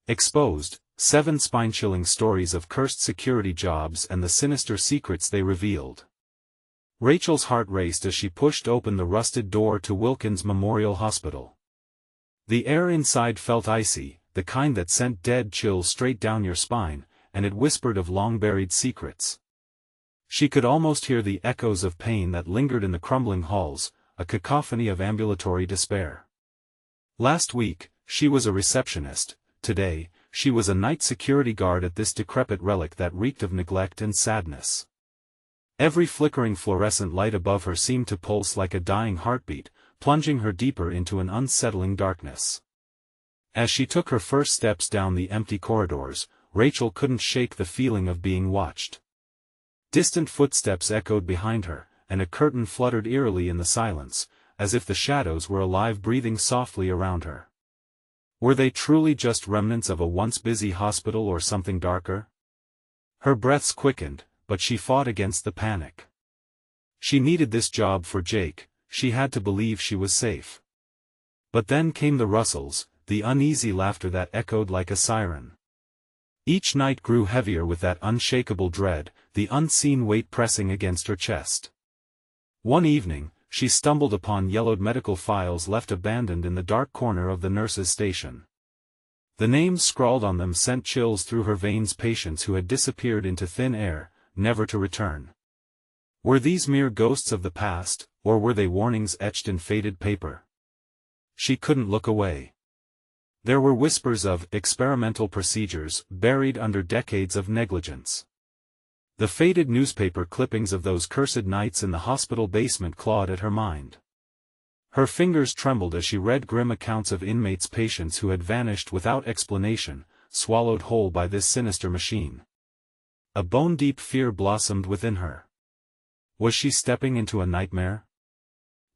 Exposed, 7 spine-chilling stories of cursed security jobs and the sinister secrets they revealed. Rachel's heart raced as she pushed open the rusted door to Wilkins Memorial Hospital. The air inside felt icy, the kind that sent dead chills straight down your spine, and it whispered of long-buried secrets. She could almost hear the echoes of pain that lingered in the crumbling halls, a cacophony of ambulatory despair. Last week, she was a receptionist. Today, she was a night security guard at this decrepit relic that reeked of neglect and sadness. Every flickering fluorescent light above her seemed to pulse like a dying heartbeat, plunging her deeper into an unsettling darkness. As she took her first steps down the empty corridors, Rachel couldn't shake the feeling of being watched. Distant footsteps echoed behind her, and a curtain fluttered eerily in the silence, as if the shadows were alive, breathing softly around her. Were they truly just remnants of a once busy hospital or something darker? Her breaths quickened, but she fought against the panic. She needed this job for Jake, she had to believe she was safe. But then came the rustles, the uneasy laughter that echoed like a siren. Each night grew heavier with that unshakable dread, the unseen weight pressing against her chest. One evening, she stumbled upon yellowed medical files left abandoned in the dark corner of the nurse's station. The names scrawled on them sent chills through her veins, patients who had disappeared into thin air, never to return. Were these mere ghosts of the past, or were they warnings etched in faded paper? She couldn't look away. There were whispers of experimental procedures buried under decades of negligence. The faded newspaper clippings of those cursed nights in the hospital basement clawed at her mind. Her fingers trembled as she read grim accounts of inmates, patients who had vanished without explanation, swallowed whole by this sinister machine. A bone-deep fear blossomed within her. Was she stepping into a nightmare?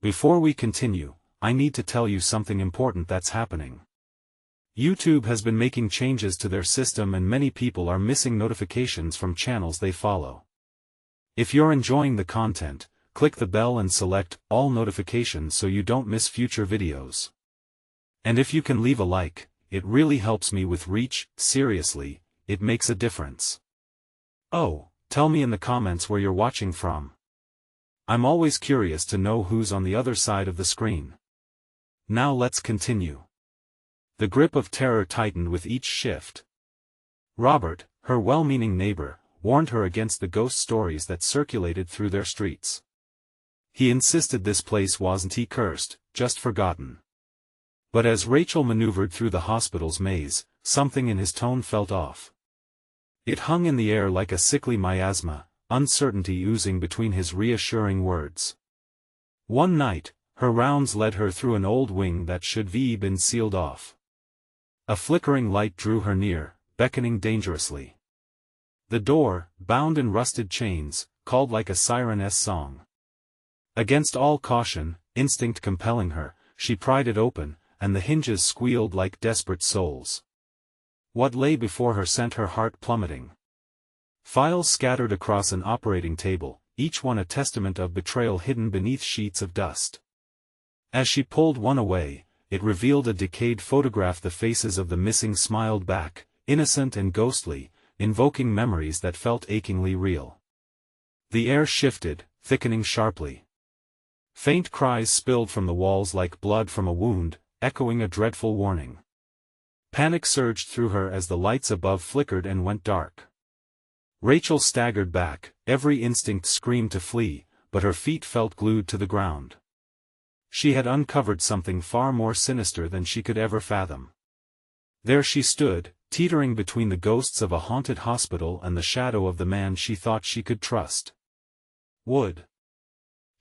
Before we continue, I need to tell you something important that's happening. YouTube has been making changes to their system and many people are missing notifications from channels they follow. If you're enjoying the content, click the bell and select all notifications so you don't miss future videos. And if you can leave a like, it really helps me with reach. Seriously, it makes a difference. Oh, tell me in the comments where you're watching from. I'm always curious to know who's on the other side of the screen. Now let's continue. The grip of terror tightened with each shift. Robert, her well-meaning neighbor, warned her against the ghost stories that circulated through their streets. He insisted this place wasn't cursed, just forgotten. But as Rachel maneuvered through the hospital's maze, something in his tone felt off. It hung in the air like a sickly miasma, uncertainty oozing between his reassuring words. One night, her rounds led her through an old wing that should have been sealed off. A flickering light drew her near, beckoning dangerously. The door, bound in rusted chains, called like a siren's song. Against all caution, instinct compelling her, she pried it open, and the hinges squealed like desperate souls. What lay before her sent her heart plummeting. Files scattered across an operating table, each one a testament of betrayal hidden beneath sheets of dust. As she pulled one away, it revealed a decayed photograph. The faces of the missing smiled back, innocent and ghostly, invoking memories that felt achingly real. The air shifted, thickening sharply. Faint cries spilled from the walls like blood from a wound, echoing a dreadful warning. Panic surged through her as the lights above flickered and went dark. Rachel staggered back, every instinct screamed to flee, but her feet felt glued to the ground. She had uncovered something far more sinister than she could ever fathom. There she stood, teetering between the ghosts of a haunted hospital and the shadow of the man she thought she could trust. Would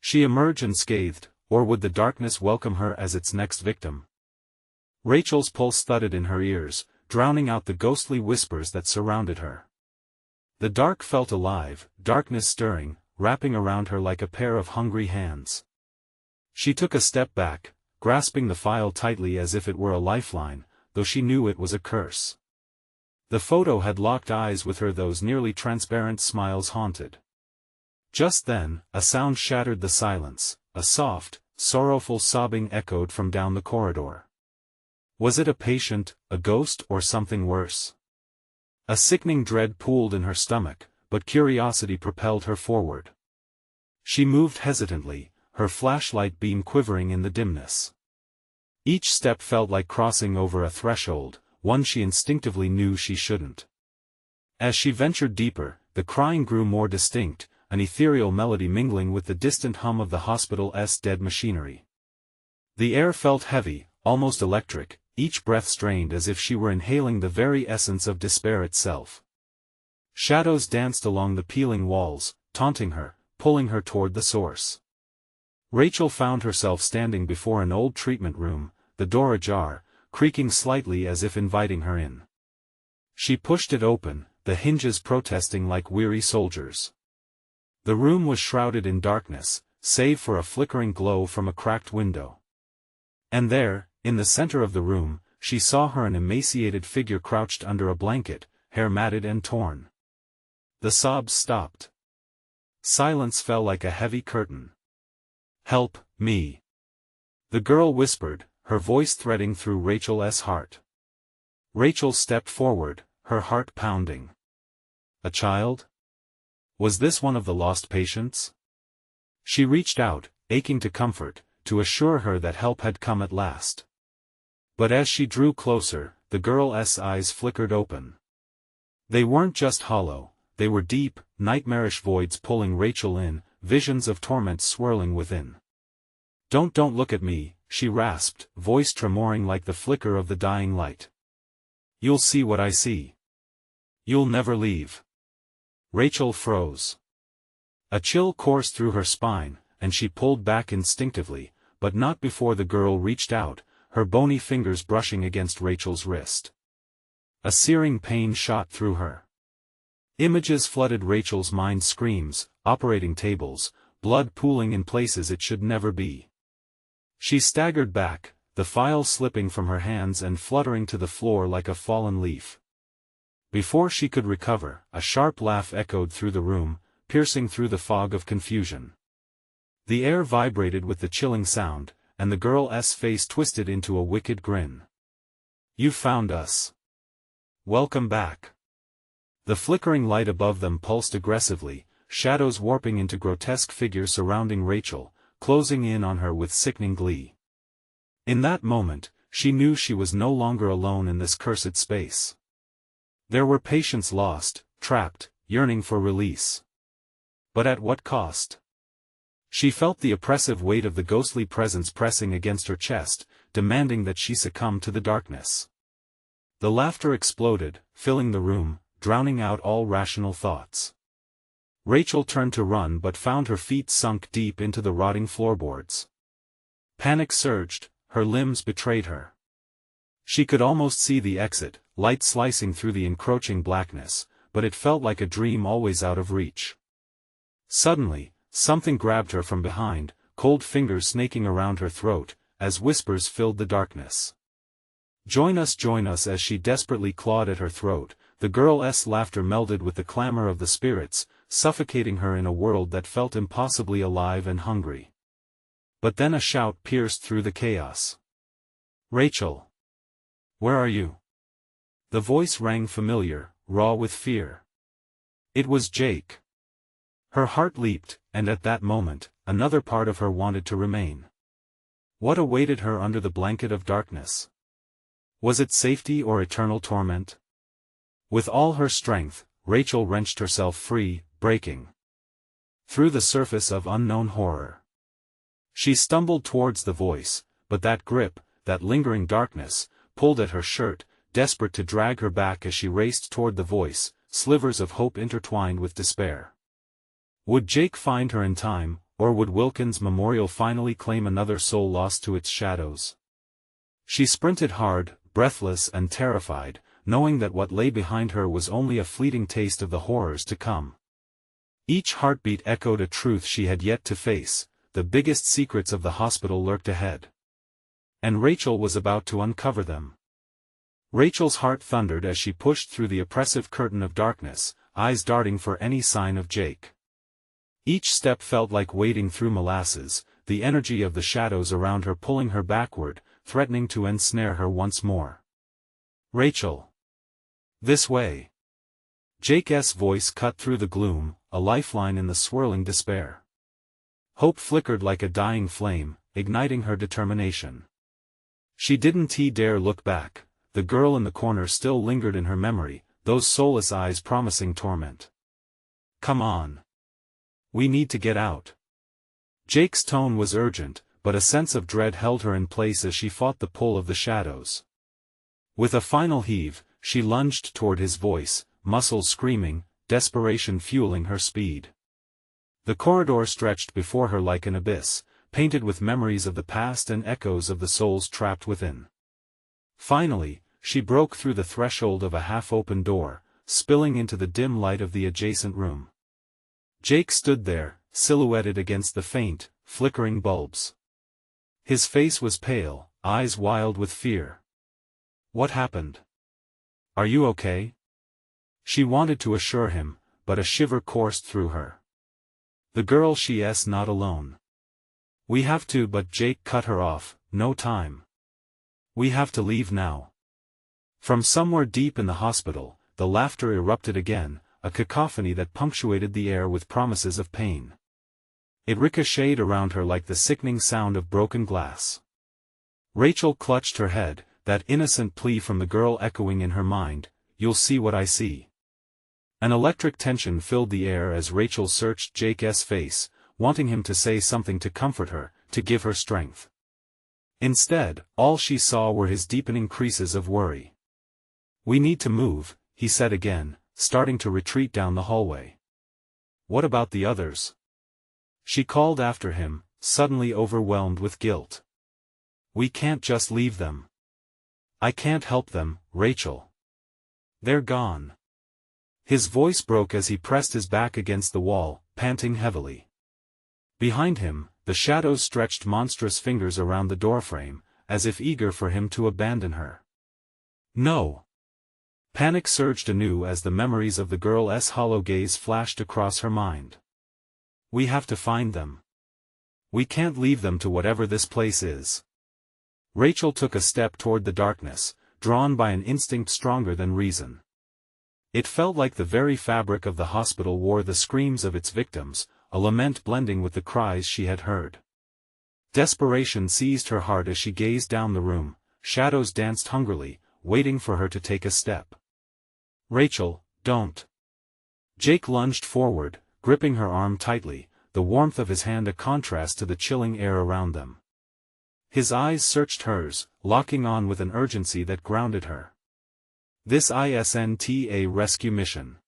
she emerge unscathed, or would the darkness welcome her as its next victim? Rachel's pulse thudded in her ears, drowning out the ghostly whispers that surrounded her. The dark felt alive, darkness stirring, wrapping around her like a pair of hungry hands. She took a step back, grasping the file tightly as if it were a lifeline, though she knew it was a curse. The photo had locked eyes with her, those nearly transparent smiles haunted. Just then, a sound shattered the silence, a soft, sorrowful sobbing echoed from down the corridor. Was it a patient, a ghost, or something worse? A sickening dread pooled in her stomach, but curiosity propelled her forward. She moved hesitantly, her flashlight beam quivering in the dimness. Each step felt like crossing over a threshold, one she instinctively knew she shouldn't. As she ventured deeper, the crying grew more distinct, an ethereal melody mingling with the distant hum of the hospital's dead machinery. The air felt heavy, almost electric, each breath strained as if she were inhaling the very essence of despair itself. Shadows danced along the peeling walls, taunting her, pulling her toward the source. Rachel found herself standing before an old treatment room, the door ajar, creaking slightly as if inviting her in. She pushed it open, the hinges protesting like weary soldiers. The room was shrouded in darkness, save for a flickering glow from a cracked window. And there, in the center of the room, she saw an emaciated figure crouched under a blanket, hair matted and torn. The sobs stopped. Silence fell like a heavy curtain. "Help me," the girl whispered, her voice threading through Rachel's heart. Rachel stepped forward, her heart pounding. A child? Was this one of the lost patients? She reached out, aching to comfort, to assure her that help had come at last. But as she drew closer, the girl's eyes flickered open. They weren't just hollow, they were deep, nightmarish voids pulling Rachel in, visions of torment swirling within. Don't look at me," she rasped, voice tremoring like the flicker of the dying light. "You'll see what I see. You'll never leave." Rachel froze. A chill coursed through her spine, and she pulled back instinctively, but not before the girl reached out, her bony fingers brushing against Rachel's wrist. A searing pain shot through her. Images flooded Rachel's mind: screams, operating tables, blood pooling in places it should never be. She staggered back, the file slipping from her hands and fluttering to the floor like a fallen leaf. Before she could recover, a sharp laugh echoed through the room, piercing through the fog of confusion. The air vibrated with the chilling sound, and the girl's face twisted into a wicked grin. "You found us. Welcome back." The flickering light above them pulsed aggressively, shadows warping into grotesque figures surrounding Rachel, closing in on her with sickening glee. In that moment, she knew she was no longer alone in this cursed space. There were patients lost, trapped, yearning for release. But at what cost? She felt the oppressive weight of the ghostly presence pressing against her chest, demanding that she succumb to the darkness. The laughter exploded, filling the room, drowning out all rational thoughts. Rachel turned to run but found her feet sunk deep into the rotting floorboards. Panic surged, her limbs betrayed her. She could almost see the exit, light slicing through the encroaching blackness, but it felt like a dream always out of reach. Suddenly, something grabbed her from behind, cold fingers snaking around her throat, as whispers filled the darkness. Join us," as she desperately clawed at her throat, the girl's laughter melded with the clamor of the spirits, suffocating her in a world that felt impossibly alive and hungry. But then a shout pierced through the chaos. "Rachel! Where are you?" The voice rang familiar, raw with fear. It was Jake. Her heart leaped, and at that moment, another part of her wanted to remain. What awaited her under the blanket of darkness? Was it safety or eternal torment? With all her strength, Rachel wrenched herself free, breaking through the surface of unknown horror. She stumbled towards the voice, but that grip, that lingering darkness, pulled at her shirt, desperate to drag her back as she raced toward the voice, slivers of hope intertwined with despair. Would Jake find her in time, or would Wilkins' memorial finally claim another soul lost to its shadows? She sprinted hard, breathless and terrified, knowing that what lay behind her was only a fleeting taste of the horrors to come. Each heartbeat echoed a truth she had yet to face: the biggest secrets of the hospital lurked ahead. And Rachel was about to uncover them. Rachel's heart thundered as she pushed through the oppressive curtain of darkness, eyes darting for any sign of Jake. Each step felt like wading through molasses, the energy of the shadows around her pulling her backward, threatening to ensnare her once more. "Rachel! This way!" Jake's voice cut through the gloom, a lifeline in the swirling despair. Hope flickered like a dying flame, igniting her determination. She didn't dare look back. The girl in the corner still lingered in her memory, those soulless eyes promising torment. "Come on. We need to get out." Jake's tone was urgent, but a sense of dread held her in place as she fought the pull of the shadows. With a final heave, she lunged toward his voice, muscles screaming, desperation fueling her speed. The corridor stretched before her like an abyss, painted with memories of the past and echoes of the souls trapped within. Finally, she broke through the threshold of a half-open door, spilling into the dim light of the adjacent room. Jake stood there, silhouetted against the faint, flickering bulbs. His face was pale, eyes wild with fear. "What happened? Are you okay?" She wanted to assure him, but a shiver coursed through her. The girl, she's not alone. "We have to," but Jake cut her off. "No time. We have to leave now." From somewhere deep in the hospital, the laughter erupted again, a cacophony that punctuated the air with promises of pain. It ricocheted around her like the sickening sound of broken glass. Rachel clutched her head, that innocent plea from the girl echoing in her mind, "You'll see what I see." An electric tension filled the air as Rachel searched Jake's face, wanting him to say something to comfort her, to give her strength. Instead, all she saw were his deepening creases of worry. "We need to move," he said again, starting to retreat down the hallway. "What about the others?" she called after him, suddenly overwhelmed with guilt. "We can't just leave them. I can't help them, Rachel. They're gone." His voice broke as he pressed his back against the wall, panting heavily. Behind him, the shadows stretched monstrous fingers around the doorframe, as if eager for him to abandon her. "No!" Panic surged anew as the memories of the girl's hollow gaze flashed across her mind. "We have to find them. We can't leave them to whatever this place is." Rachel took a step toward the darkness, drawn by an instinct stronger than reason. It felt like the very fabric of the hospital wore the screams of its victims, a lament blending with the cries she had heard. Desperation seized her heart as she gazed down the room, shadows danced hungrily, waiting for her to take a step. "Rachel, don't." Jake lunged forward, gripping her arm tightly, the warmth of his hand a contrast to the chilling air around them. His eyes searched hers, locking on with an urgency that grounded her. "This isn't a rescue mission.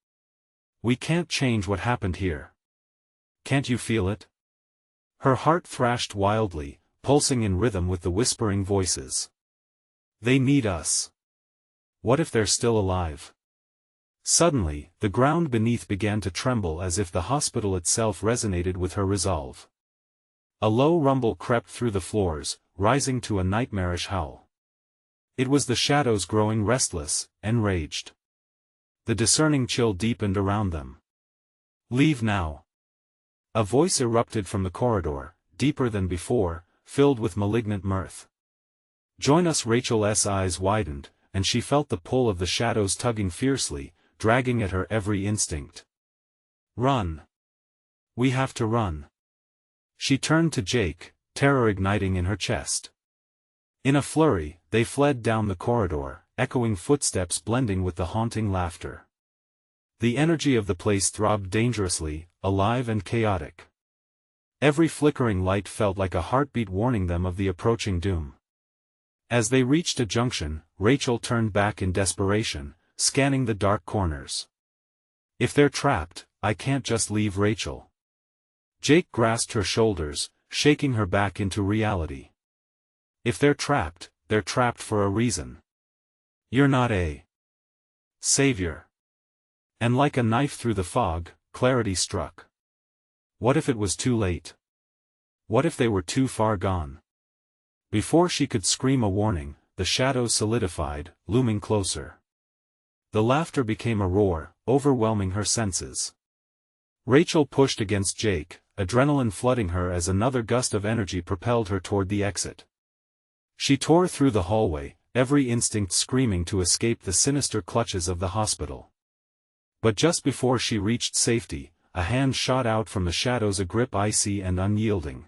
We can't change what happened here. Can't you feel it?" Her heart thrashed wildly, pulsing in rhythm with the whispering voices. "They need us. What if they're still alive?" Suddenly, the ground beneath began to tremble as if the hospital itself resonated with her resolve. A low rumble crept through the floors, rising to a nightmarish howl. It was the shadows growing restless, enraged. The discerning chill deepened around them. "Leave now." A voice erupted from the corridor, deeper than before, filled with malignant mirth. "Join us." Rachel's eyes widened, and she felt the pull of the shadows tugging fiercely, dragging at her every instinct. "Run. We have to run." She turned to Jake, terror igniting in her chest. In a flurry, they fled down the corridor, echoing footsteps blending with the haunting laughter. The energy of the place throbbed dangerously, alive and chaotic. Every flickering light felt like a heartbeat warning them of the approaching doom. As they reached a junction, Rachel turned back in desperation, scanning the dark corners. "If they're trapped, I can't just leave Rachel." Jake grasped her shoulders, shaking her back into reality. "If they're trapped for a reason. You're not a savior." And like a knife through the fog, clarity struck. What if it was too late? What if they were too far gone? Before she could scream a warning, the shadows solidified, looming closer. The laughter became a roar, overwhelming her senses. Rachel pushed against Jake, adrenaline flooding her as another gust of energy propelled her toward the exit. She tore through the hallway, every instinct screaming to escape the sinister clutches of the hospital. But just before she reached safety, a hand shot out from the shadows, a grip icy and unyielding.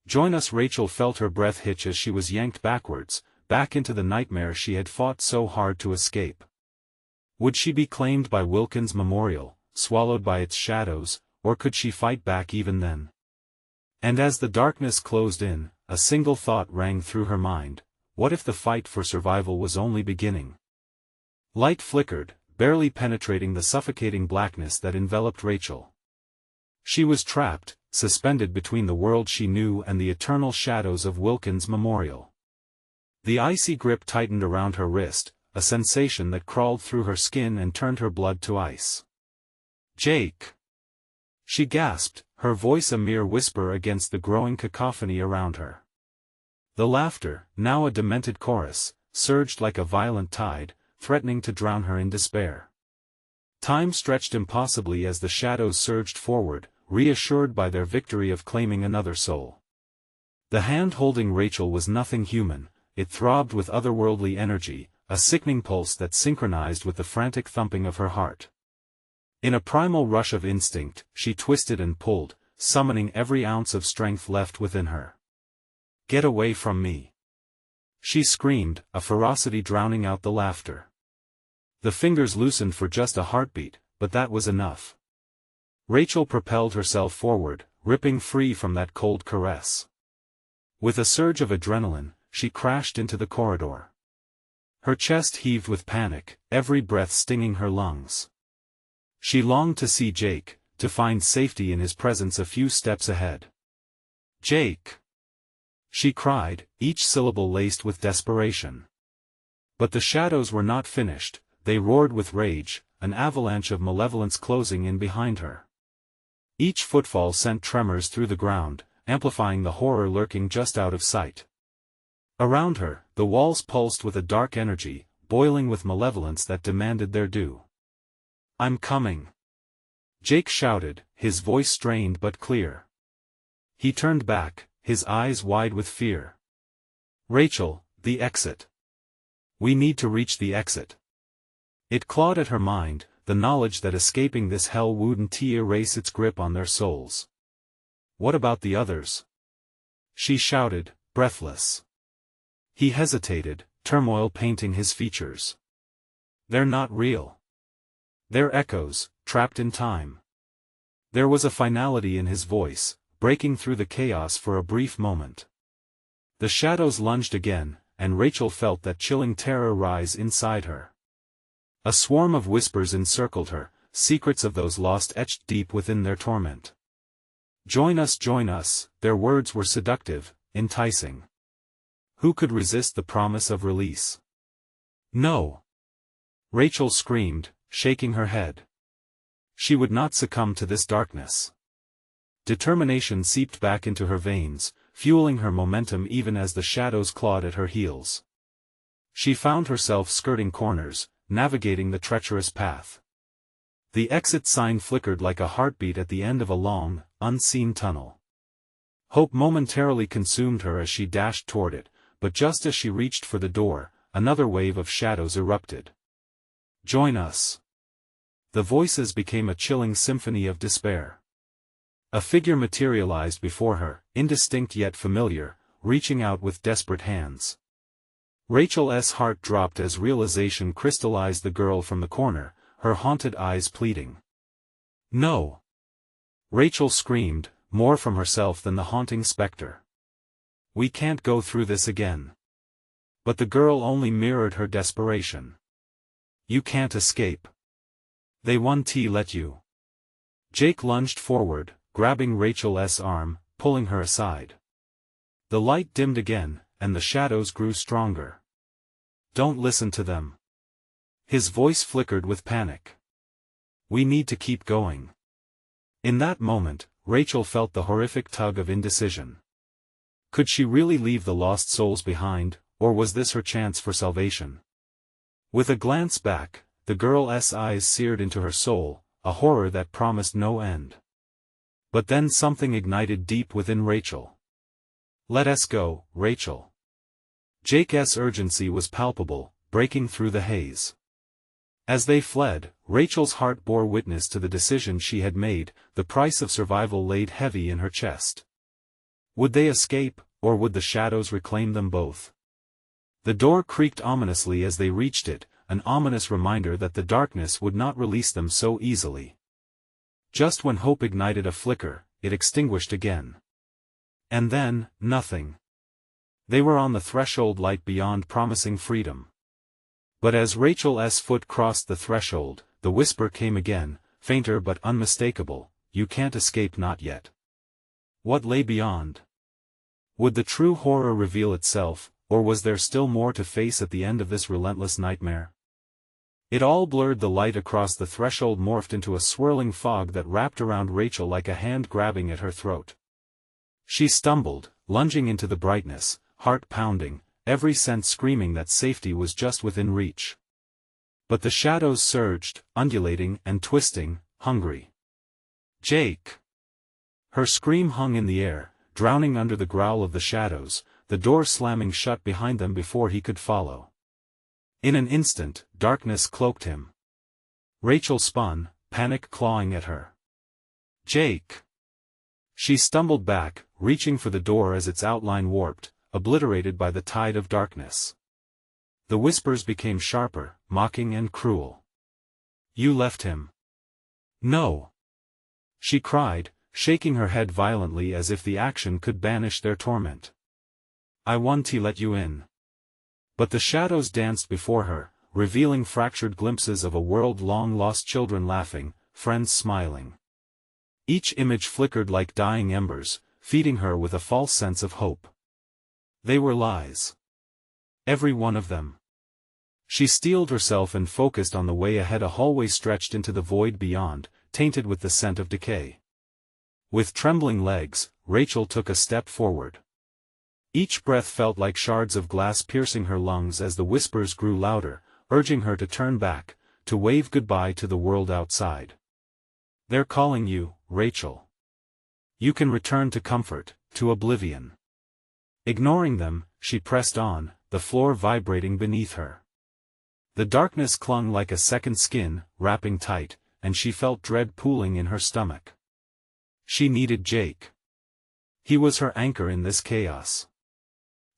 "Join us!" Rachel felt her breath hitch as she was yanked backwards, back into the nightmare she had fought so hard to escape. Would she be claimed by Wilkins' memorial, swallowed by its shadows, or could she fight back even then? And as the darkness closed in, a single thought rang through her mind: what if the fight for survival was only beginning? Light flickered, barely penetrating the suffocating blackness that enveloped Rachel. She was trapped, suspended between the world she knew and the eternal shadows of Wilkins' memorial. The icy grip tightened around her wrist, a sensation that crawled through her skin and turned her blood to ice. "Jake!" she gasped, her voice a mere whisper against the growing cacophony around her. The laughter, now a demented chorus, surged like a violent tide, threatening to drown her in despair. Time stretched impossibly as the shadows surged forward, reassured by their victory of claiming another soul. The hand holding Rachel was nothing human, it throbbed with otherworldly energy, a sickening pulse that synchronized with the frantic thumping of her heart. In a primal rush of instinct, she twisted and pulled, summoning every ounce of strength left within her. "Get away from me!" she screamed, a ferocity drowning out the laughter. The fingers loosened for just a heartbeat, but that was enough. Rachel propelled herself forward, ripping free from that cold caress. With a surge of adrenaline, she crashed into the corridor. Her chest heaved with panic, every breath stinging her lungs. She longed to see Jake, to find safety in his presence a few steps ahead. "Jake!" she cried, each syllable laced with desperation. But the shadows were not finished, they roared with rage, an avalanche of malevolence closing in behind her. Each footfall sent tremors through the ground, amplifying the horror lurking just out of sight. Around her, the walls pulsed with a dark energy, boiling with malevolence that demanded their due. "I'm coming!" Jake shouted, his voice strained but clear. He turned back, his eyes wide with fear. "Rachel, the exit. We need to reach the exit." It clawed at her mind, the knowledge that escaping this hell wouldn't erase its grip on their souls. "What about the others?" she shouted, breathless. He hesitated, turmoil painting his features. "They're not real. They're echoes, trapped in time." There was a finality in his voice, breaking through the chaos for a brief moment. The shadows lunged again, and Rachel felt that chilling terror rise inside her. A swarm of whispers encircled her, secrets of those lost etched deep within their torment. Join us," their words were seductive, enticing. Who could resist the promise of release? "No!" Rachel screamed, shaking her head. She would not succumb to this darkness. Determination seeped back into her veins, fueling her momentum even as the shadows clawed at her heels. She found herself skirting corners, navigating the treacherous path. The exit sign flickered like a heartbeat at the end of a long, unseen tunnel. Hope momentarily consumed her as she dashed toward it, but just as she reached for the door, another wave of shadows erupted. "Join us!" The voices became a chilling symphony of despair. A figure materialized before her, indistinct yet familiar, reaching out with desperate hands. Rachel's heart dropped as realization crystallized the girl from the corner, her haunted eyes pleading. "No!" Rachel screamed, more from herself than the haunting specter. "We can't go through this again." But the girl only mirrored her desperation. "You can't escape. They won't let you." Jake lunged forward, grabbing Rachel's arm, pulling her aside. The light dimmed again, and the shadows grew stronger. "Don't listen to them." His voice flickered with panic. "We need to keep going." In that moment, Rachel felt the horrific tug of indecision. Could she really leave the lost souls behind, or was this her chance for salvation? With a glance back, the girl's eyes seared into her soul, a horror that promised no end. But then something ignited deep within Rachel. "Let us go, Rachel." Jake's urgency was palpable, breaking through the haze. As they fled, Rachel's heart bore witness to the decision she had made. The price of survival laid heavy in her chest. Would they escape, or would the shadows reclaim them both? The door creaked ominously as they reached it, an ominous reminder that the darkness would not release them so easily. Just when hope ignited a flicker, it extinguished again. And then, nothing. They were on the threshold, light beyond promising freedom. But as Rachel's foot crossed the threshold, the whisper came again, fainter but unmistakable, "You can't escape, not yet." What lay beyond? Would the true horror reveal itself, or was there still more to face at the end of this relentless nightmare? It all blurred. The light across the threshold morphed into a swirling fog that wrapped around Rachel like a hand grabbing at her throat. She stumbled, lunging into the brightness, heart pounding, every sense screaming that safety was just within reach. But the shadows surged, undulating and twisting, hungry. "Jake!" Her scream hung in the air, drowning under the growl of the shadows, the door slamming shut behind them before he could follow. In an instant, darkness cloaked him. Rachel spun, panic clawing at her. "Jake!" She stumbled back, reaching for the door as its outline warped, obliterated by the tide of darkness. The whispers became sharper, mocking and cruel. "You left him." "No!" she cried, shaking her head violently as if the action could banish their torment. "I want to let you in." But the shadows danced before her, revealing fractured glimpses of a world long lost, children laughing, friends smiling. Each image flickered like dying embers, feeding her with a false sense of hope. They were lies. Every one of them. She steeled herself and focused on the way ahead. A hallway stretched into the void beyond, tainted with the scent of decay. With trembling legs, Rachel took a step forward. Each breath felt like shards of glass piercing her lungs as the whispers grew louder, urging her to turn back, to wave goodbye to the world outside. "They're calling you, Rachel. You can return to comfort, to oblivion." Ignoring them, she pressed on, the floor vibrating beneath her. The darkness clung like a second skin, wrapping tight, and she felt dread pooling in her stomach. She needed Jake. He was her anchor in this chaos.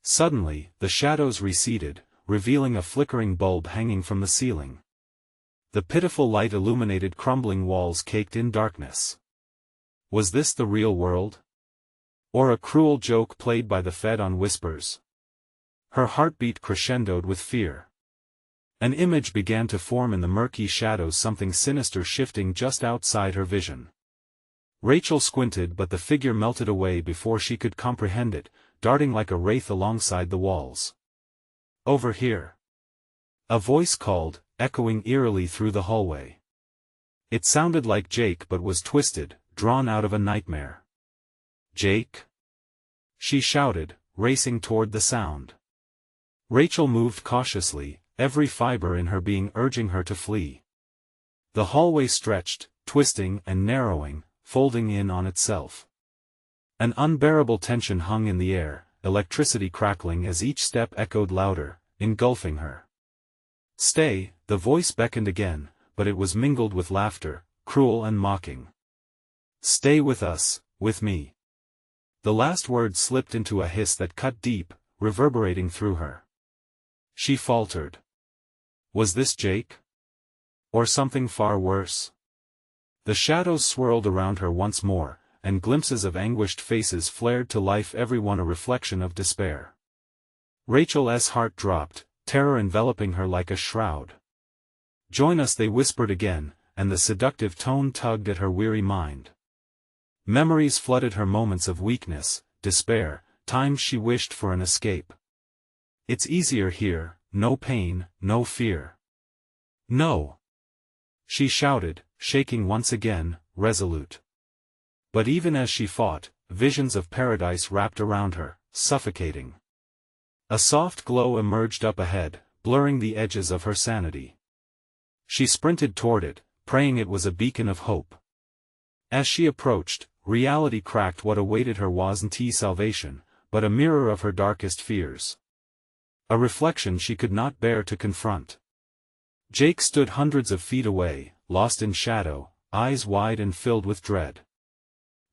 Suddenly, the shadows receded, revealing a flickering bulb hanging from the ceiling. The pitiful light illuminated crumbling walls caked in darkness. Was this the real world? Or a cruel joke played by the fed on whispers? Her heartbeat crescendoed with fear. An image began to form in the murky shadows, something sinister shifting just outside her vision. Rachel squinted, but the figure melted away before she could comprehend it, darting like a wraith alongside the walls. "Over here!" A voice called, echoing eerily through the hallway. It sounded like Jake but was twisted, drawn out of a nightmare. "Jake?" she shouted, racing toward the sound. Rachel moved cautiously, every fiber in her being urging her to flee. The hallway stretched, twisting and narrowing, folding in on itself. An unbearable tension hung in the air, electricity crackling as each step echoed louder, engulfing her. "Stay," the voice beckoned again, but it was mingled with laughter, cruel and mocking. "Stay with us, with me." The last word slipped into a hiss that cut deep, reverberating through her. She faltered. Was this Jake? Or something far worse? The shadows swirled around her once more, and glimpses of anguished faces flared to life, every one a reflection of despair. Rachel's heart dropped, terror enveloping her like a shroud. "Join us," they whispered again, and the seductive tone tugged at her weary mind. Memories flooded her, moments of weakness, despair, times she wished for an escape. "It's easier here, no pain, no fear." "No!" she shouted, shaking once again, resolute. But even as she fought, visions of paradise wrapped around her, suffocating. A soft glow emerged up ahead, blurring the edges of her sanity. She sprinted toward it, praying it was a beacon of hope. As she approached, reality cracked. What awaited her wasn't salvation, but a mirror of her darkest fears. A reflection she could not bear to confront. Jake stood hundreds of feet away, lost in shadow, eyes wide and filled with dread.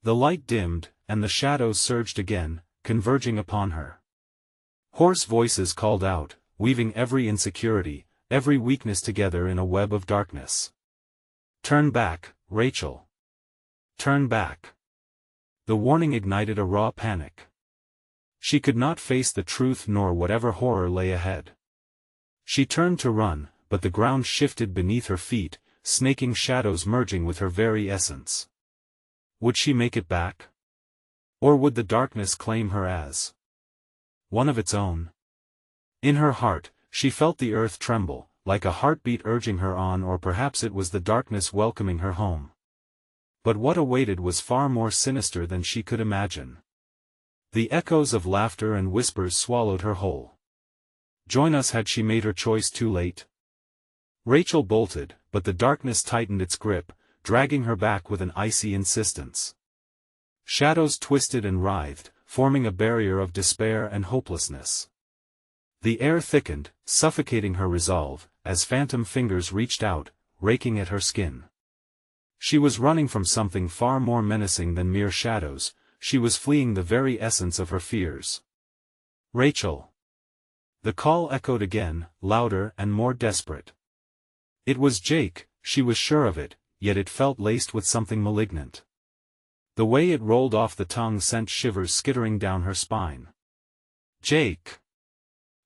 The light dimmed, and the shadows surged again, converging upon her. Hoarse voices called out, weaving every insecurity, every weakness together in a web of darkness. "Turn back, Rachel. Turn back." The warning ignited a raw panic. She could not face the truth nor whatever horror lay ahead. She turned to run, but the ground shifted beneath her feet, snaking shadows merging with her very essence. Would she make it back? Or would the darkness claim her as one of its own? In her heart, she felt the earth tremble, like a heartbeat urging her on, or perhaps it was the darkness welcoming her home. But what awaited was far more sinister than she could imagine. The echoes of laughter and whispers swallowed her whole. Join us. Had she made her choice too late? Rachel bolted, but the darkness tightened its grip, dragging her back with an icy insistence. Shadows twisted and writhed, forming a barrier of despair and hopelessness. The air thickened, suffocating her resolve, as phantom fingers reached out, raking at her skin. She was running from something far more menacing than mere shadows. She was fleeing the very essence of her fears. "Rachel!" The call echoed again, louder and more desperate. It was Jake, she was sure of it, yet it felt laced with something malignant. The way it rolled off the tongue sent shivers skittering down her spine. "Jake!"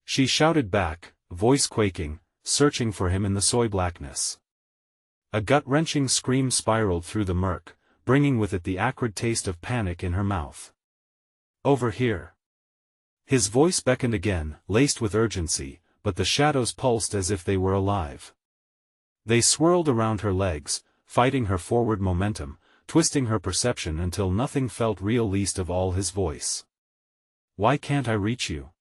She shouted back, voice quaking, searching for him in the soy blackness. A gut-wrenching scream spiraled through the murk, bringing with it the acrid taste of panic in her mouth. "Over here!" His voice beckoned again, laced with urgency, but the shadows pulsed as if they were alive. They swirled around her legs, fighting her forward momentum, twisting her perception until nothing felt real, least of all his voice. "Why can't I reach you?"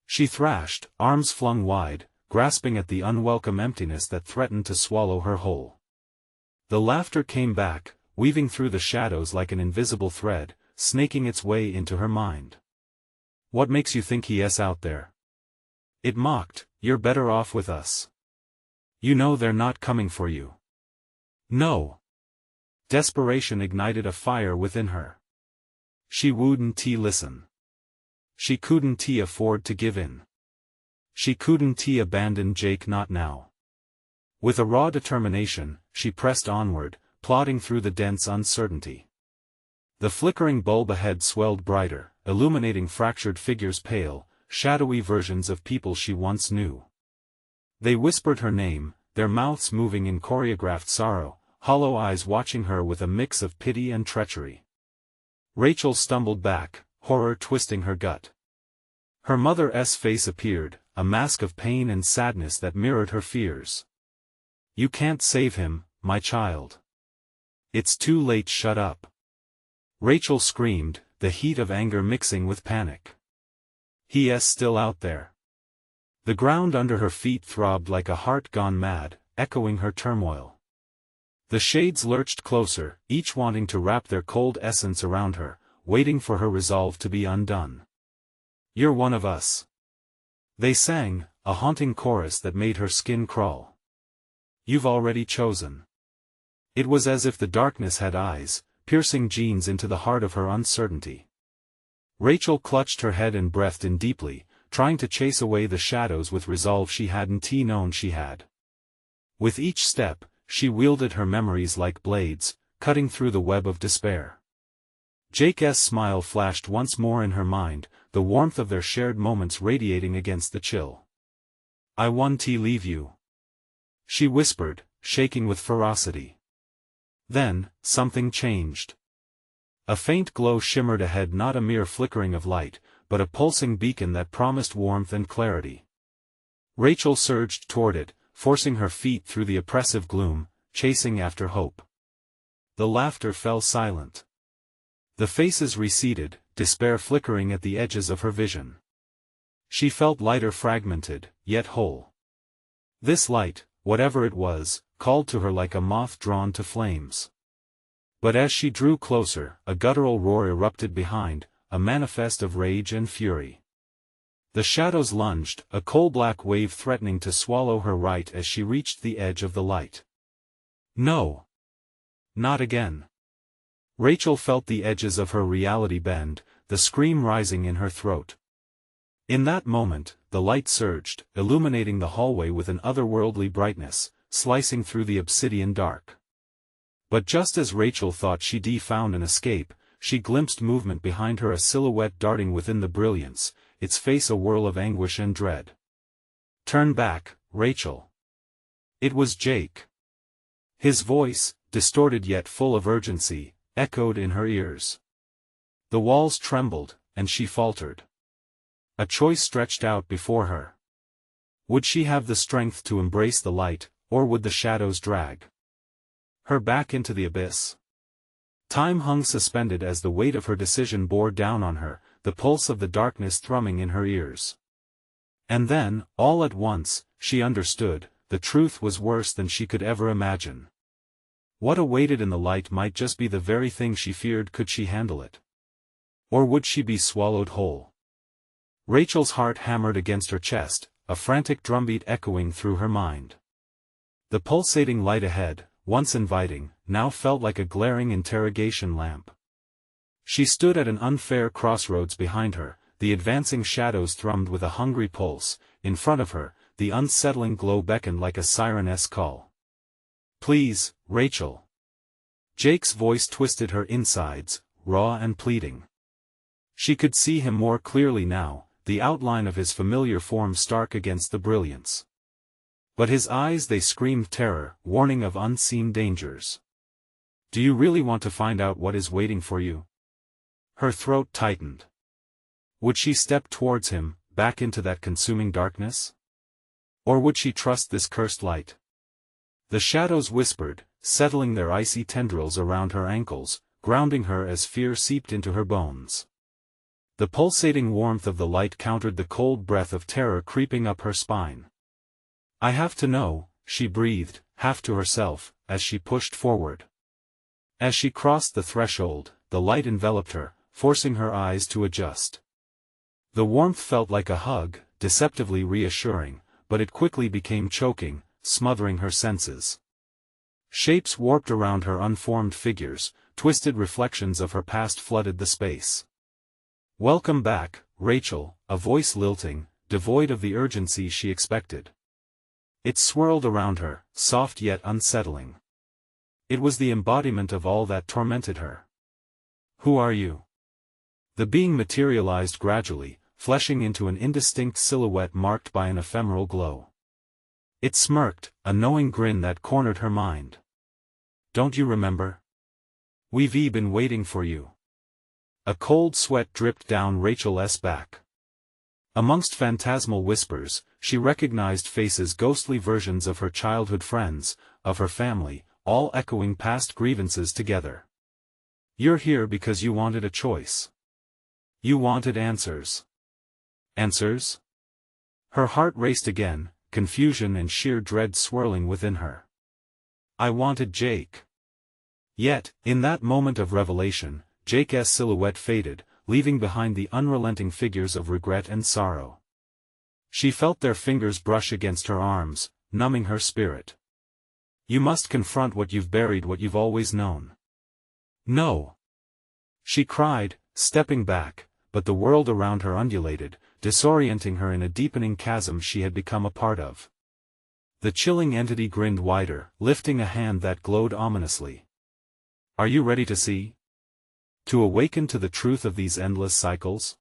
She thrashed, arms flung wide, grasping at the unwelcome emptiness that threatened to swallow her whole. The laughter came back, weaving through the shadows like an invisible thread, snaking its way into her mind. "What makes you think he's out there?" It mocked. "You're better off with us. You know they're not coming for you." "No." Desperation ignited a fire within her. She wouldn't listen. She couldn't afford to give in. She couldn't abandon Jake, not now. With a raw determination, she pressed onward, plodding through the dense uncertainty. The flickering bulb ahead swelled brighter, illuminating fractured figures, pale, shadowy versions of people she once knew. They whispered her name, their mouths moving in choreographed sorrow, hollow eyes watching her with a mix of pity and treachery. Rachel stumbled back, horror twisting her gut. Her mother's face appeared, a mask of pain and sadness that mirrored her fears. "You can't save him, my child. It's too late. Shut up." Rachel screamed, the heat of anger mixing with panic. "He's still out there." The ground under her feet throbbed like a heart gone mad, echoing her turmoil. The shades lurched closer, each wanting to wrap their cold essence around her, waiting for her resolve to be undone. "You're one of us," they sang, a haunting chorus that made her skin crawl. "You've already chosen." It was as if the darkness had eyes, piercing genes into the heart of her uncertainty. Rachel clutched her head and breathed in deeply, trying to chase away the shadows with resolve she hadn't known she had. With each step, she wielded her memories like blades, cutting through the web of despair. Jake's smile flashed once more in her mind, the warmth of their shared moments radiating against the chill. "I won't leave you," she whispered, shaking with ferocity. Then, something changed. A faint glow shimmered ahead, not a mere flickering of light, but a pulsing beacon that promised warmth and clarity. Rachel surged toward it, forcing her feet through the oppressive gloom, chasing after hope. The laughter fell silent. The faces receded, despair flickering at the edges of her vision. She felt lighter, fragmented, yet whole. This light, whatever it was, called to her like a moth drawn to flames. But as she drew closer, a guttural roar erupted behind, a manifest of rage and fury. The shadows lunged, a coal-black wave threatening to swallow her right as she reached the edge of the light. No. Not again. Rachel felt the edges of her reality bend, the scream rising in her throat. In that moment, the light surged, illuminating the hallway with an otherworldly brightness, slicing through the obsidian dark. But just as Rachel thought she'd found an escape, she glimpsed movement behind her, a silhouette darting within the brilliance, its face a whirl of anguish and dread. "Turn back, Rachel." It was Jake. His voice, distorted yet full of urgency, echoed in her ears. The walls trembled, and she faltered. A choice stretched out before her. Would she have the strength to embrace the light, or would the shadows drag her back into the abyss? Time hung suspended as the weight of her decision bore down on her, the pulse of the darkness thrumming in her ears. And then, all at once, she understood, the truth was worse than she could ever imagine. What awaited in the light might just be the very thing she feared. Could she handle it? Or would she be swallowed whole? Rachel's heart hammered against her chest, a frantic drumbeat echoing through her mind. The pulsating light ahead, once inviting, now felt like a glaring interrogation lamp. She stood at an unfair crossroads. Behind her, the advancing shadows thrummed with a hungry pulse. In front of her, the unsettling glow beckoned like a siren-esque call. "Please, Rachel." Jake's voice twisted her insides, raw and pleading. She could see him more clearly now, the outline of his familiar form stark against the brilliance. But his eyes, they screamed terror, warning of unseen dangers. "Do you really want to find out what is waiting for you?" Her throat tightened. Would she step towards him, back into that consuming darkness? Or would she trust this cursed light? The shadows whispered, settling their icy tendrils around her ankles, grounding her as fear seeped into her bones. The pulsating warmth of the light countered the cold breath of terror creeping up her spine. "I have to know," she breathed, half to herself, as she pushed forward. As she crossed the threshold, the light enveloped her, forcing her eyes to adjust. The warmth felt like a hug, deceptively reassuring, but it quickly became choking, smothering her senses. Shapes warped around her, unformed figures, twisted reflections of her past flooded the space. "Welcome back, Rachel," a voice lilting, devoid of the urgency she expected. It swirled around her, soft yet unsettling. It was the embodiment of all that tormented her. "Who are you?" The being materialized gradually, fleshing into an indistinct silhouette marked by an ephemeral glow. It smirked, a knowing grin that cornered her mind. "Don't you remember? We've been waiting for you." A cold sweat dripped down Rachel's back. Amongst phantasmal whispers, she recognized faces, ghostly versions of her childhood friends, of her family, all echoing past grievances together. "You're here because you wanted a choice. You wanted answers." Answers? Her heart raced again, confusion and sheer dread swirling within her. "I wanted Jake." Yet, in that moment of revelation, Jake's silhouette faded, leaving behind the unrelenting figures of regret and sorrow. She felt their fingers brush against her arms, numbing her spirit. "You must confront what you've buried, what you've always known." "No!" she cried, stepping back, but the world around her undulated, disorienting her in a deepening chasm she had become a part of. The chilling entity grinned wider, lifting a hand that glowed ominously. "Are you ready to see? To awaken to the truth of these endless cycles?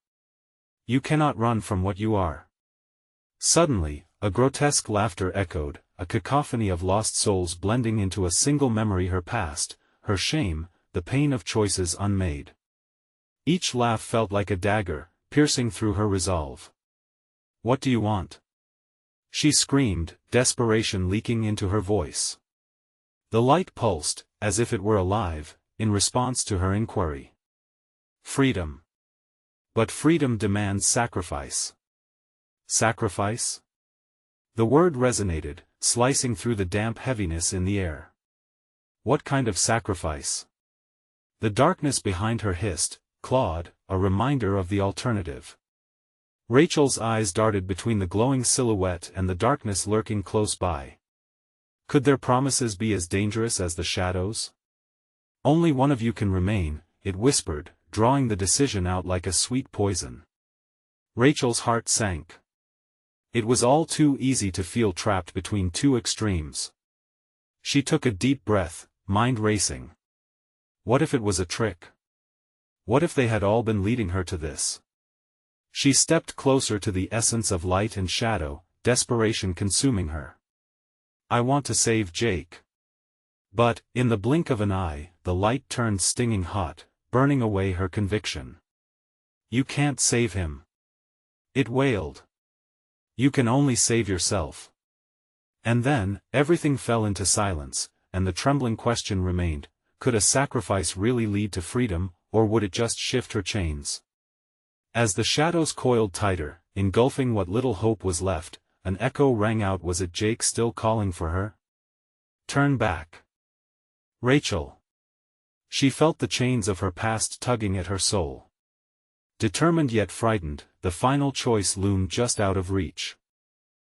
You cannot run from what you are." Suddenly, a grotesque laughter echoed, a cacophony of lost souls blending into a single memory: her past, her shame, the pain of choices unmade. Each laugh felt like a dagger, piercing through her resolve. "What do you want?" she screamed, desperation leaking into her voice. The light pulsed, as if it were alive, in response to her inquiry. "Freedom. But freedom demands sacrifice." Sacrifice? The word resonated, slicing through the damp heaviness in the air. What kind of sacrifice? The darkness behind her hissed, clawed, a reminder of the alternative. Rachel's eyes darted between the glowing silhouette and the darkness lurking close by. Could their promises be as dangerous as the shadows? Only one of you can remain, it whispered, drawing the decision out like a sweet poison. Rachel's heart sank. It was all too easy to feel trapped between two extremes. She took a deep breath, mind racing. What if it was a trick? What if they had all been leading her to this? She stepped closer to the essence of light and shadow, desperation consuming her. I want to save Jake. But, in the blink of an eye, the light turned stinging hot, burning away her conviction. You can't save him. It wailed. You can only save yourself. And then, everything fell into silence, and the trembling question remained, could a sacrifice really lead to freedom, or would it just shift her chains? As the shadows coiled tighter, engulfing what little hope was left, an echo rang out. Was it Jake still calling for her? Turn back. Rachel. She felt the chains of her past tugging at her soul. Determined yet frightened, the final choice loomed just out of reach.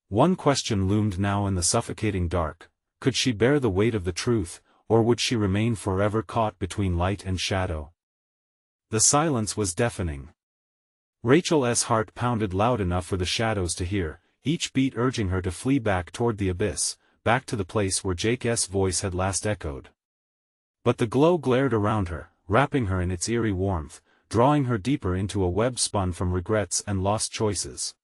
One question loomed now in the suffocating dark: could she bear the weight of the truth, or would she remain forever caught between light and shadow? The silence was deafening. Rachel's heart pounded loud enough for the shadows to hear, each beat urging her to flee back toward the abyss, back to the place where Jake's voice had last echoed. But the glow glared around her, wrapping her in its eerie warmth, drawing her deeper into a web spun from regrets and lost choices.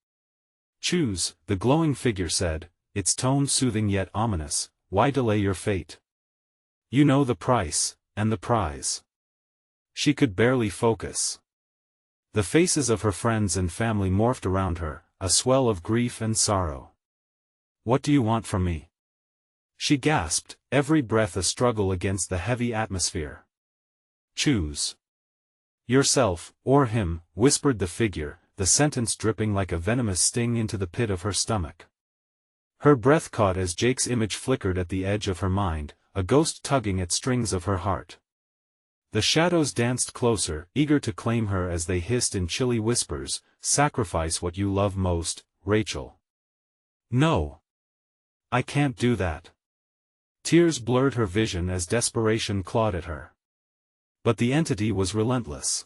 Choose, the glowing figure said, its tone soothing yet ominous. Why delay your fate? You know the price, and the prize. She could barely focus. The faces of her friends and family morphed around her, a swell of grief and sorrow. What do you want from me? She gasped, every breath a struggle against the heavy atmosphere. Choose. Yourself, or him, whispered the figure, the sentence dripping like a venomous sting into the pit of her stomach. Her breath caught as Jake's image flickered at the edge of her mind, a ghost tugging at strings of her heart. The shadows danced closer, eager to claim her as they hissed in chilly whispers, sacrifice what you love most, Rachel. No. I can't do that. Tears blurred her vision as desperation clawed at her. But the entity was relentless.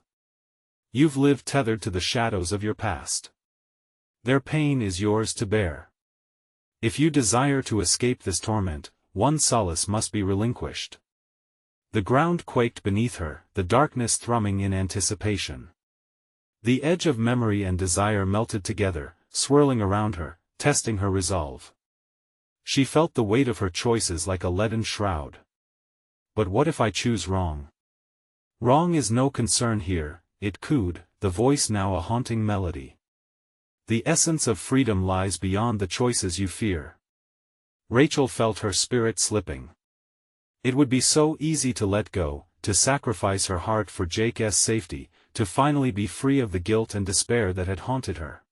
You've lived tethered to the shadows of your past. Their pain is yours to bear. If you desire to escape this torment, one solace must be relinquished. The ground quaked beneath her, the darkness thrumming in anticipation. The edge of memory and desire melted together, swirling around her, testing her resolve. She felt the weight of her choices like a leaden shroud. But what if I choose wrong? Wrong is no concern here, it cooed, the voice now a haunting melody. The essence of freedom lies beyond the choices you fear. Rachel felt her spirit slipping. It would be so easy to let go, to sacrifice her heart for Jake's safety, to finally be free of the guilt and despair that had haunted her.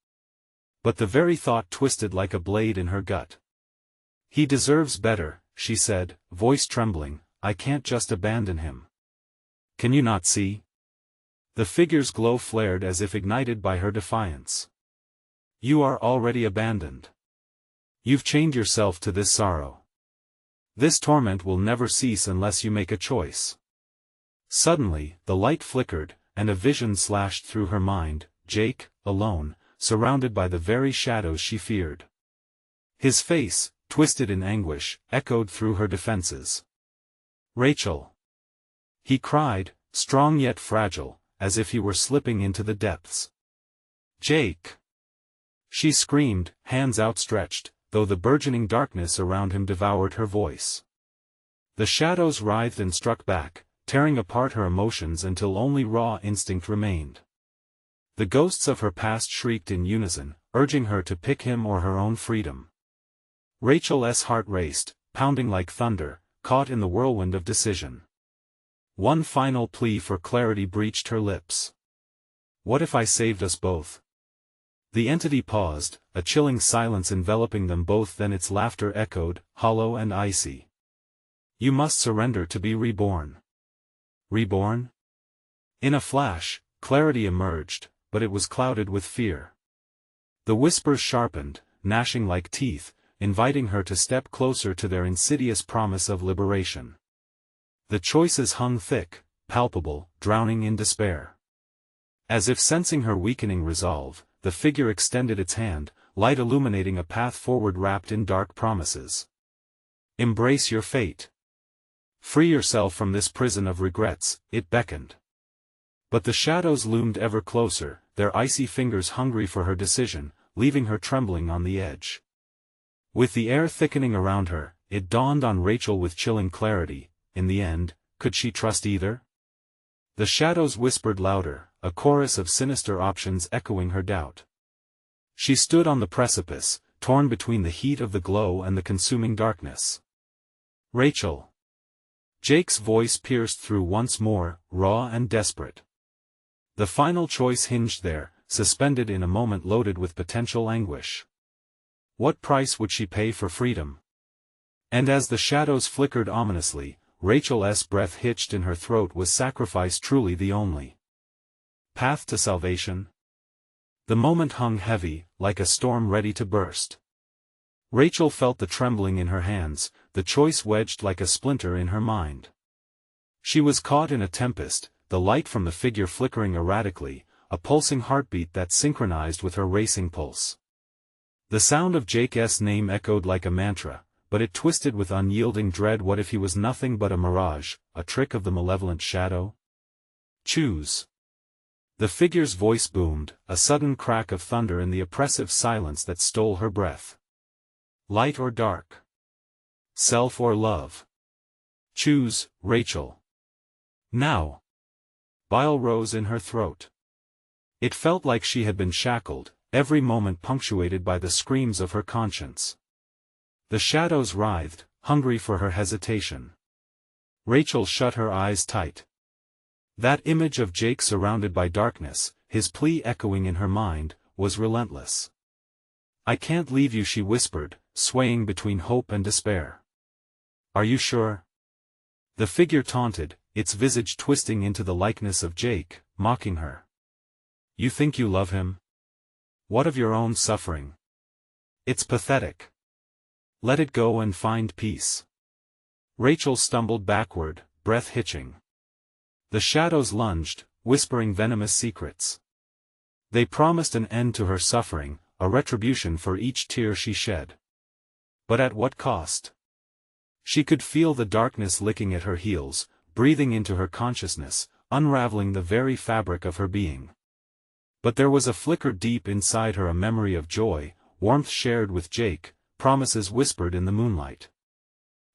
But the very thought twisted like a blade in her gut. He deserves better, she said, voice trembling, I can't just abandon him. Can you not see? The figure's glow flared as if ignited by her defiance. You are already abandoned. You've chained yourself to this sorrow. This torment will never cease unless you make a choice. Suddenly, the light flickered, and a vision slashed through her mind, Jake, alone, surrounded by the very shadows she feared. His face, twisted in anguish, echoed through her defenses. Rachel! He cried, strong yet fragile, as if he were slipping into the depths. Jake! She screamed, hands outstretched, though the burgeoning darkness around him devoured her voice. The shadows writhed and struck back, tearing apart her emotions until only raw instinct remained. The ghosts of her past shrieked in unison, urging her to pick him or her own freedom. Rachel's heart raced, pounding like thunder, caught in the whirlwind of decision. One final plea for clarity breached her lips. What if I saved us both? The entity paused, a chilling silence enveloping them both, then its laughter echoed, hollow and icy. You must surrender to be reborn. Reborn? In a flash, clarity emerged, but it was clouded with fear. The whispers sharpened, gnashing like teeth, inviting her to step closer to their insidious promise of liberation. The choices hung thick, palpable, drowning in despair. As if sensing her weakening resolve, the figure extended its hand, light illuminating a path forward wrapped in dark promises. Embrace your fate. Free yourself from this prison of regrets, it beckoned. But the shadows loomed ever closer, their icy fingers hungry for her decision, leaving her trembling on the edge. With the air thickening around her, it dawned on Rachel with chilling clarity, in the end, could she trust either? The shadows whispered louder, a chorus of sinister options echoing her doubt. She stood on the precipice, torn between the heat of the glow and the consuming darkness. Rachel. Jake's voice pierced through once more, raw and desperate. The final choice hinged there, suspended in a moment loaded with potential anguish. What price would she pay for freedom? And as the shadows flickered ominously, Rachel's breath hitched in her throat. Was sacrifice truly the only path to salvation? The moment hung heavy, like a storm ready to burst. Rachel felt the trembling in her hands, the choice wedged like a splinter in her mind. She was caught in a tempest, the light from the figure flickering erratically, a pulsing heartbeat that synchronized with her racing pulse. The sound of Jake's name echoed like a mantra, but it twisted with unyielding dread. What if he was nothing but a mirage, a trick of the malevolent shadow? Choose. The figure's voice boomed, a sudden crack of thunder in the oppressive silence that stole her breath. Light or dark? Self or love? Choose, Rachel. Now. Bile rose in her throat. It felt like she had been shackled, every moment punctuated by the screams of her conscience. The shadows writhed, hungry for her hesitation. Rachel shut her eyes tight. That image of Jake surrounded by darkness, his plea echoing in her mind, was relentless. I can't leave you, she whispered, swaying between hope and despair. Are you sure? The figure taunted, its visage twisting into the likeness of Jake, mocking her. You think you love him? What of your own suffering? It's pathetic. Let it go and find peace. Rachel stumbled backward, breath hitching. The shadows lunged, whispering venomous secrets. They promised an end to her suffering, a retribution for each tear she shed. But at what cost? She could feel the darkness licking at her heels, breathing into her consciousness, unraveling the very fabric of her being. But there was a flicker deep inside her, a memory of joy, warmth shared with Jake, promises whispered in the moonlight.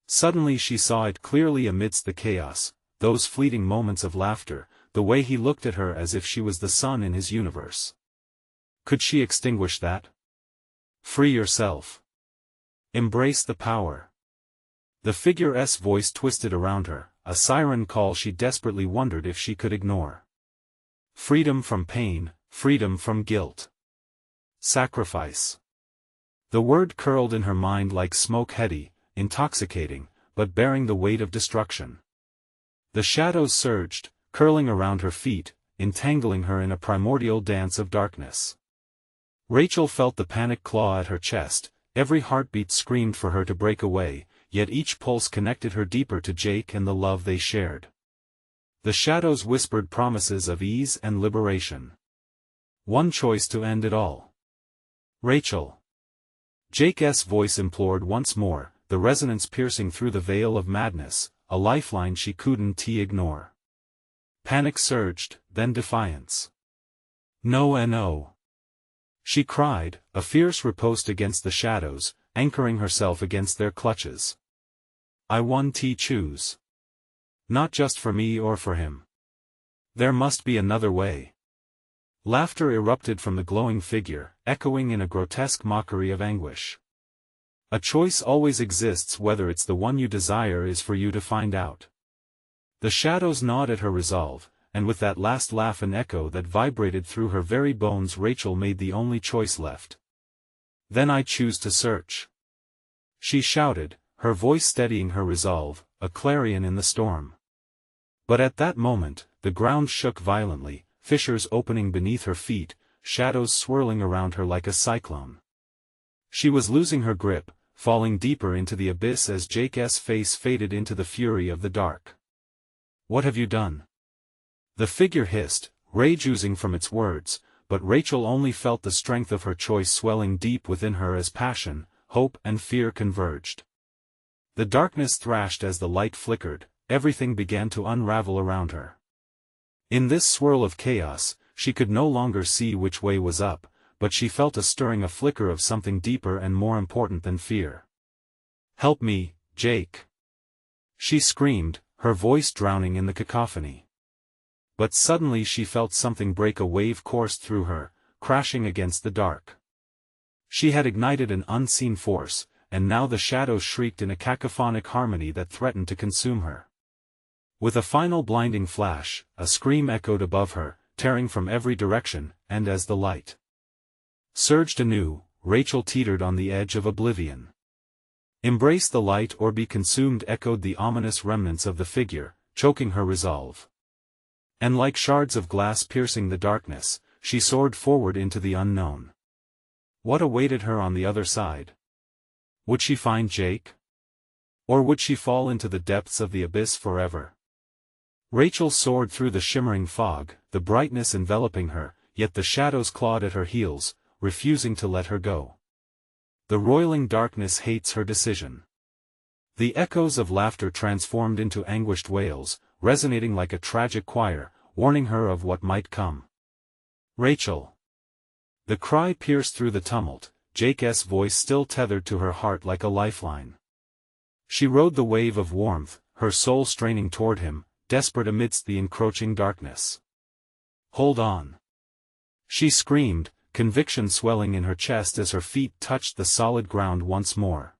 Suddenly she saw it clearly amidst the chaos, those fleeting moments of laughter, the way he looked at her as if she was the sun in his universe. Could she extinguish that? Free yourself. Embrace the power. The figure's voice twisted around her, a siren call she desperately wondered if she could ignore. Freedom from pain, freedom from guilt. Sacrifice. The word curled in her mind like smoke, heady, intoxicating, but bearing the weight of destruction. The shadows surged, curling around her feet, entangling her in a primordial dance of darkness. Rachel felt the panic claw at her chest, every heartbeat screamed for her to break away, yet each pulse connected her deeper to Jake and the love they shared. The shadows whispered promises of ease and liberation. One choice to end it all. Rachel. Jake's voice implored once more, the resonance piercing through the veil of madness, a lifeline she couldn't ignore. Panic surged, then defiance. No and no. She cried, a fierce riposte against the shadows, anchoring herself against their clutches. I want to choose. Not just for me or for him. There must be another way. Laughter erupted from the glowing figure, echoing in a grotesque mockery of anguish. A choice always exists, whether it's the one you desire is for you to find out. The shadows gnawed at her resolve, and with that last laugh, an echo that vibrated through her very bones, Rachel made the only choice left. Then I choose to search. She shouted, her voice steadying her resolve, a clarion in the storm. But at that moment, the ground shook violently, fissures opening beneath her feet, shadows swirling around her like a cyclone. She was losing her grip, falling deeper into the abyss as Jake's face faded into the fury of the dark. "What have you done?" The figure hissed, rage oozing from its words, but Rachel only felt the strength of her choice swelling deep within her as passion, hope and fear converged. The darkness thrashed as the light flickered, everything began to unravel around her. In this swirl of chaos, she could no longer see which way was up, but she felt a stirring, a flicker of something deeper and more important than fear. "Help me, Jake!" she screamed, her voice drowning in the cacophony. But suddenly she felt something break, a wave coursed through her, crashing against the dark. She had ignited an unseen force, and now the shadows shrieked in a cacophonic harmony that threatened to consume her. With a final blinding flash, a scream echoed above her, tearing from every direction, and as the light surged anew, Rachel teetered on the edge of oblivion. "Embrace the light or be consumed," echoed the ominous remnants of the figure, choking her resolve. And like shards of glass piercing the darkness, she soared forward into the unknown. What awaited her on the other side? Would she find Jake? Or would she fall into the depths of the abyss forever? Rachel soared through the shimmering fog, the brightness enveloping her, yet the shadows clawed at her heels, refusing to let her go. The roiling darkness hates her decision. The echoes of laughter transformed into anguished wails, resonating like a tragic choir, warning her of what might come. "Rachel!" The cry pierced through the tumult, Jake's voice still tethered to her heart like a lifeline. She rode the wave of warmth, her soul straining toward him, desperate amidst the encroaching darkness. "Hold on!" she screamed, conviction swelling in her chest as her feet touched the solid ground once more.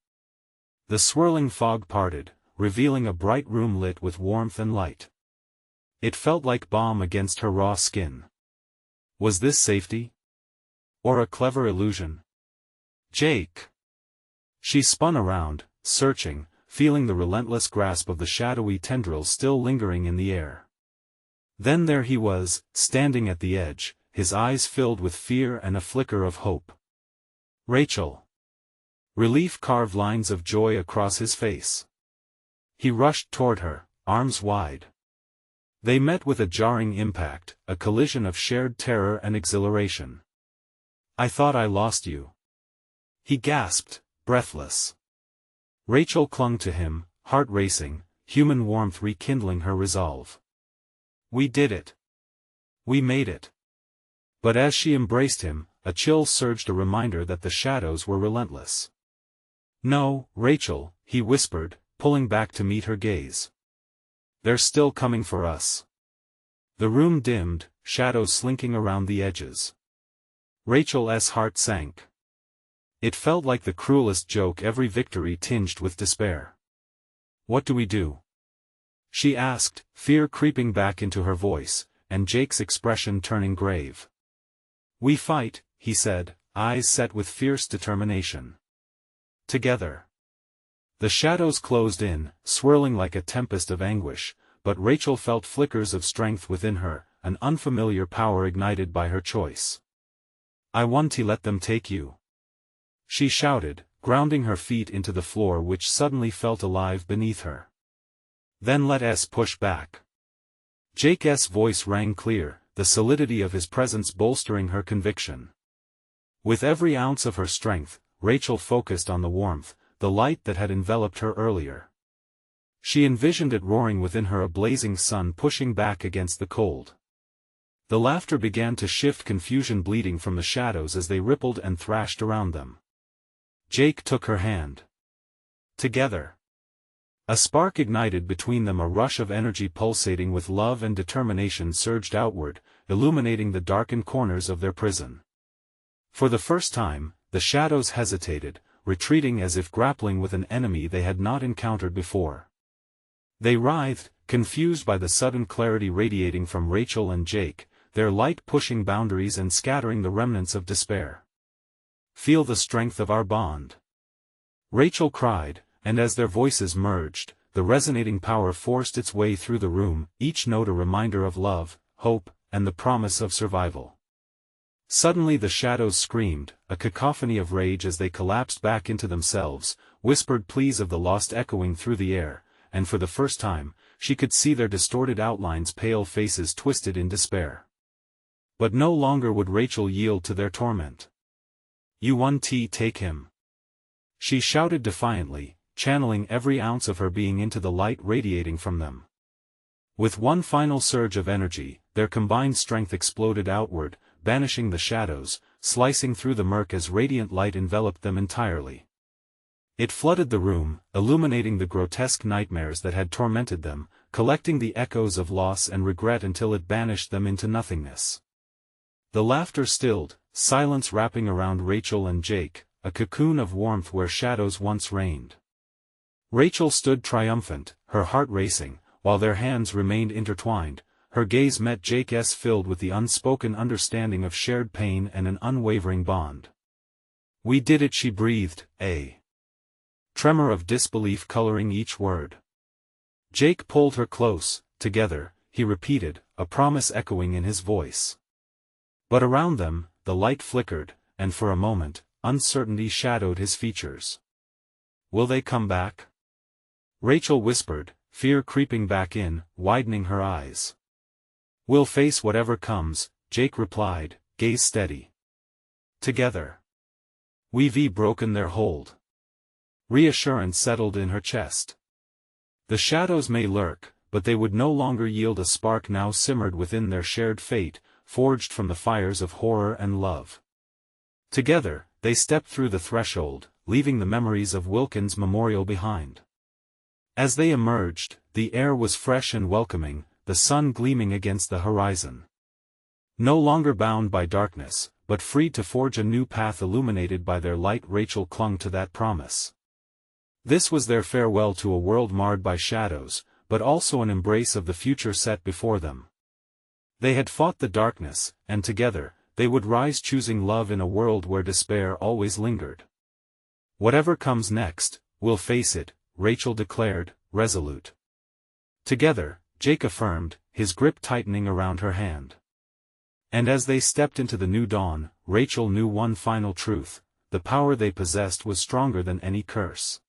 The swirling fog parted, revealing a bright room lit with warmth and light. It felt like balm against her raw skin. Was this safety? Or a clever illusion? "Jake!" She spun around, searching, feeling the relentless grasp of the shadowy tendrils still lingering in the air. Then there he was, standing at the edge, his eyes filled with fear and a flicker of hope. "Rachel!" Relief carved lines of joy across his face. He rushed toward her, arms wide. They met with a jarring impact, a collision of shared terror and exhilaration. "I thought I lost you," he gasped, breathless. Rachel clung to him, heart racing, human warmth rekindling her resolve. "We did it. We made it." But as she embraced him, a chill surged, a reminder that the shadows were relentless. "No, Rachel," he whispered, pulling back to meet her gaze. "They're still coming for us." The room dimmed, shadows slinking around the edges. Rachel's heart sank. It felt like the cruelest joke, every victory tinged with despair. "What do we do?" she asked, fear creeping back into her voice, and Jake's expression turning grave. "We fight," he said, eyes set with fierce determination. "Together." The shadows closed in, swirling like a tempest of anguish, but Rachel felt flickers of strength within her, an unfamiliar power ignited by her choice. "I won't let them take you," she shouted, grounding her feet into the floor which suddenly felt alive beneath her. "Then let us push back." Jake's voice rang clear, the solidity of his presence bolstering her conviction. With every ounce of her strength, Rachel focused on the warmth, the light that had enveloped her earlier. She envisioned it roaring within her, a blazing sun pushing back against the cold. The laughter began to shift, confusion bleeding from the shadows as they rippled and thrashed around them. Jake took her hand. Together. A spark ignited between them, a rush of energy pulsating with love and determination surged outward, illuminating the darkened corners of their prison. For the first time, the shadows hesitated, retreating as if grappling with an enemy they had not encountered before. They writhed, confused by the sudden clarity radiating from Rachel and Jake, their light pushing boundaries and scattering the remnants of despair. "Feel the strength of our bond," Rachel cried, and as their voices merged, the resonating power forced its way through the room, each note a reminder of love, hope, and the promise of survival. Suddenly the shadows screamed, a cacophony of rage as they collapsed back into themselves, whispered pleas of the lost echoing through the air, and for the first time, she could see their distorted outlines, pale faces twisted in despair. But no longer would Rachel yield to their torment. "You won, take him!" she shouted defiantly, channeling every ounce of her being into the light radiating from them. With one final surge of energy, their combined strength exploded outward, banishing the shadows, slicing through the murk as radiant light enveloped them entirely. It flooded the room, illuminating the grotesque nightmares that had tormented them, collecting the echoes of loss and regret until it banished them into nothingness. The laughter stilled, silence wrapping around Rachel and Jake, a cocoon of warmth where shadows once reigned. Rachel stood triumphant, her heart racing, while their hands remained intertwined. Her gaze met Jake's, filled with the unspoken understanding of shared pain and an unwavering bond. "We did it," she breathed, a tremor of disbelief coloring each word. Jake pulled her close. "Together," he repeated, a promise echoing in his voice. But around them, the light flickered, and for a moment, uncertainty shadowed his features. "Will they come back?" Rachel whispered, fear creeping back in, widening her eyes. "We'll face whatever comes," Jake replied, gaze steady. "Together. We've broken their hold." Reassurance settled in her chest. The shadows may lurk, but they would no longer yield. A spark now simmered within their shared fate, forged from the fires of horror and love. Together, they stepped through the threshold, leaving the memories of Wilkins' memorial behind. As they emerged, the air was fresh and welcoming, the sun gleaming against the horizon. No longer bound by darkness, but free to forge a new path illuminated by their light, Rachel clung to that promise. This was their farewell to a world marred by shadows, but also an embrace of the future set before them. They had fought the darkness, and together, they would rise, choosing love in a world where despair always lingered. "Whatever comes next, we'll face it," Rachel declared, resolute. Together, Jake affirmed, his grip tightening around her hand. And as they stepped into the new dawn, Rachel knew one final truth: the power they possessed was stronger than any curse.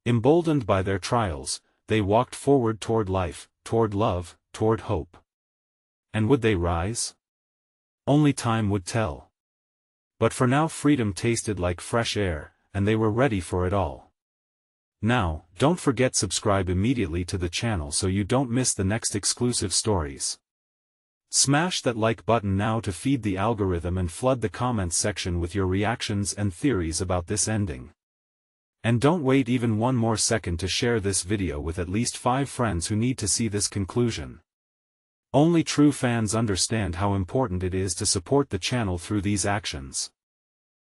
Emboldened by their trials, they walked forward toward life, toward love, toward hope. And would they rise? Only time would tell. But for now, freedom tasted like fresh air, and they were ready for it all. Now, don't forget subscribe immediately to the channel so you don't miss the next exclusive stories. Smash that like button now to feed the algorithm and flood the comments section with your reactions and theories about this ending. And don't wait even one more second to share this video with at least 5 friends who need to see this conclusion. Only true fans understand how important it is to support the channel through these actions.